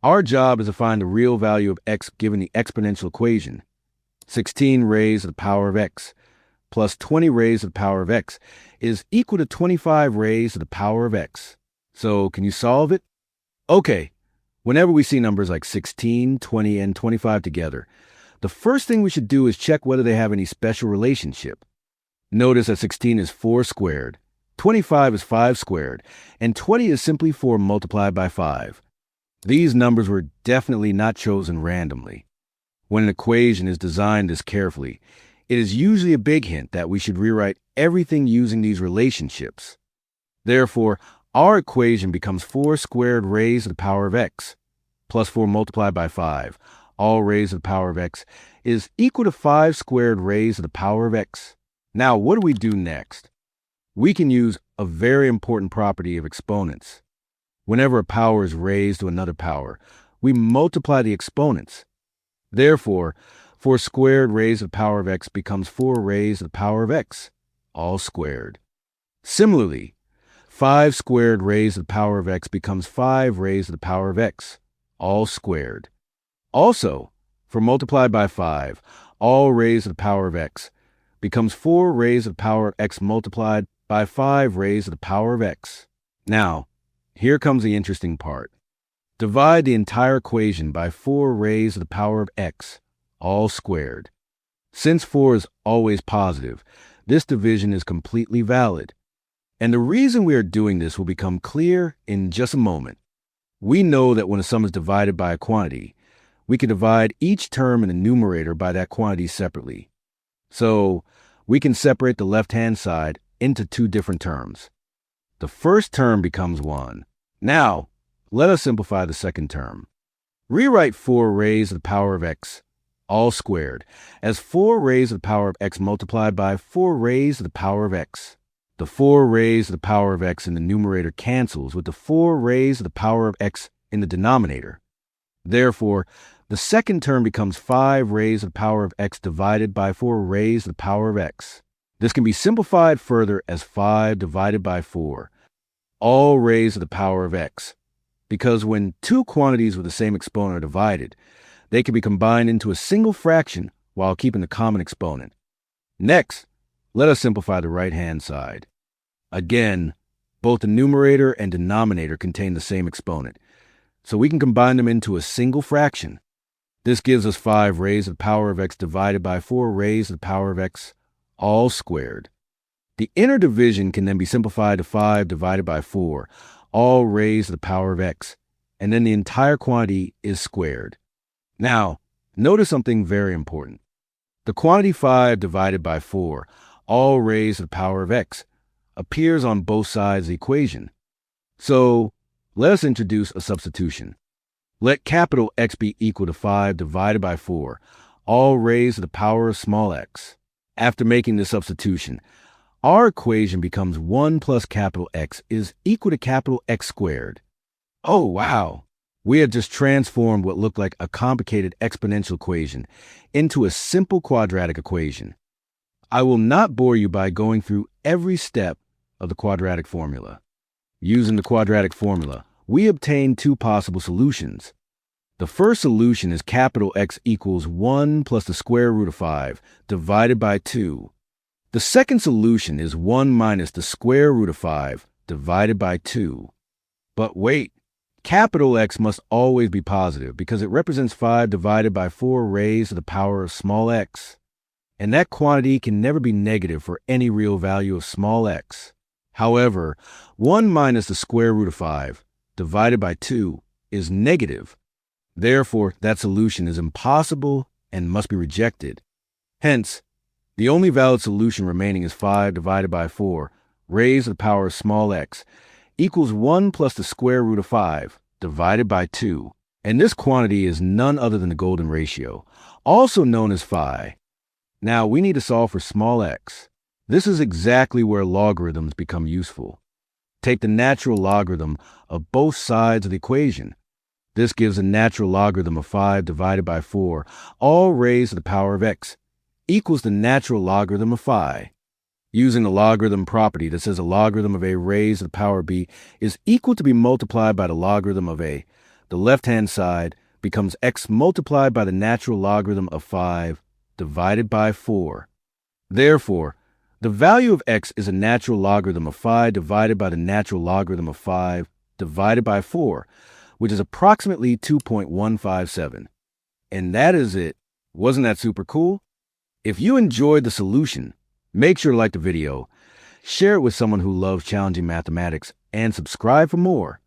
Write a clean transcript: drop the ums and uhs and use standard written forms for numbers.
Our job is to find the real value of x given the exponential equation. 16 raised to the power of x plus 20 raised to the power of x is equal to 25 raised to the power of x. So can you solve it? Okay, whenever we see numbers like 16, 20, and 25 together, the first thing we should do is check whether they have any special relationship. Notice that 16 is 4 squared, 25 is 5 squared, and 20 is simply 4 multiplied by 5. These numbers were definitely not chosen randomly. When an equation is designed this carefully, it is usually a big hint that we should rewrite everything using these relationships. Therefore, our equation becomes 4 squared raised to the power of x plus 4 multiplied by 5, all raised to the power of x, is equal to 5 squared raised to the power of x. Now, what do we do next? We can use a very important property of exponents. Whenever a power is raised to another power, we multiply the exponents. Therefore, 4 squared raised to the power of x becomes 4 raised to the power of x, all squared. Similarly, 5 squared raised to the power of x becomes 5 raised to the power of x, all squared. Also, 4 multiplied by 5, all raised to the power of x, becomes 4 raised to the power of x multiplied by 5 raised to the power of x. Now, here comes the interesting part. Divide the entire equation by 4 raised to the power of x, all squared. Since 4 is always positive, this division is completely valid. And the reason we are doing this will become clear in just a moment. We know that when a sum is divided by a quantity, we can divide each term in the numerator by that quantity separately. So, we can separate the left-hand side into 2 different terms. The first term becomes 1. Now, let us simplify the second term. Rewrite 4 raised to the power of x, all squared, as 4 raised to the power of x multiplied by 4 raised to the power of x. The 4 raised to the power of x in the numerator cancels with the 4 raised to the power of x in the denominator. Therefore, the second term becomes 5 raised to the power of x divided by 4 raised to the power of x. This can be simplified further as 5 divided by 4, all raised to the power of x, because when 2 quantities with the same exponent are divided, they can be combined into a single fraction while keeping the common exponent. Next, let us simplify the right-hand side. Again, both the numerator and denominator contain the same exponent, so we can combine them into a single fraction. This gives us 5 raised to the power of x divided by 4 raised to the power of x, all squared. The inner division can then be simplified to 5 divided by 4, all raised to the power of x, and then the entire quantity is squared. Now, notice something very important. The quantity 5 divided by 4, all raised to the power of x, appears on both sides of the equation. So, let us introduce a substitution. Let capital X be equal to 5 divided by 4, all raised to the power of small x. After making this substitution, our equation becomes 1 plus capital X is equal to capital X squared. Oh, wow! We have just transformed what looked like a complicated exponential equation into a simple quadratic equation. I will not bore you by going through every step of the quadratic formula. Using the quadratic formula, we obtain 2 possible solutions. The first solution is capital X equals 1 plus the square root of 5 divided by 2. The second solution is 1 minus the square root of 5 divided by 2. But wait, capital X must always be positive because it represents 5 divided by 4 raised to the power of small x. And that quantity can never be negative for any real value of small x. However, 1 minus the square root of 5 divided by 2 is negative. Therefore, that solution is impossible and must be rejected. Hence, the only valid solution remaining is 5 divided by 4 raised to the power of small x equals 1 plus the square root of 5 divided by 2. And this quantity is none other than the golden ratio, also known as phi. Now, we need to solve for small x. This is exactly where logarithms become useful. Take the natural logarithm of both sides of the equation. This gives a natural logarithm of 5 divided by 4, all raised to the power of x, equals the natural logarithm of phi. Using the logarithm property that says a logarithm of a raised to the power of b is equal to be multiplied by the logarithm of a the left-hand side becomes x multiplied by the natural logarithm of 5 divided by 4. Therefore, the value of x is a natural logarithm of 5 divided by the natural logarithm of 5 divided by 4, which is approximately 2.157. And that is it. Wasn't that super cool? If you enjoyed the solution, make sure to like the video, share it with someone who loves challenging mathematics, and subscribe for more.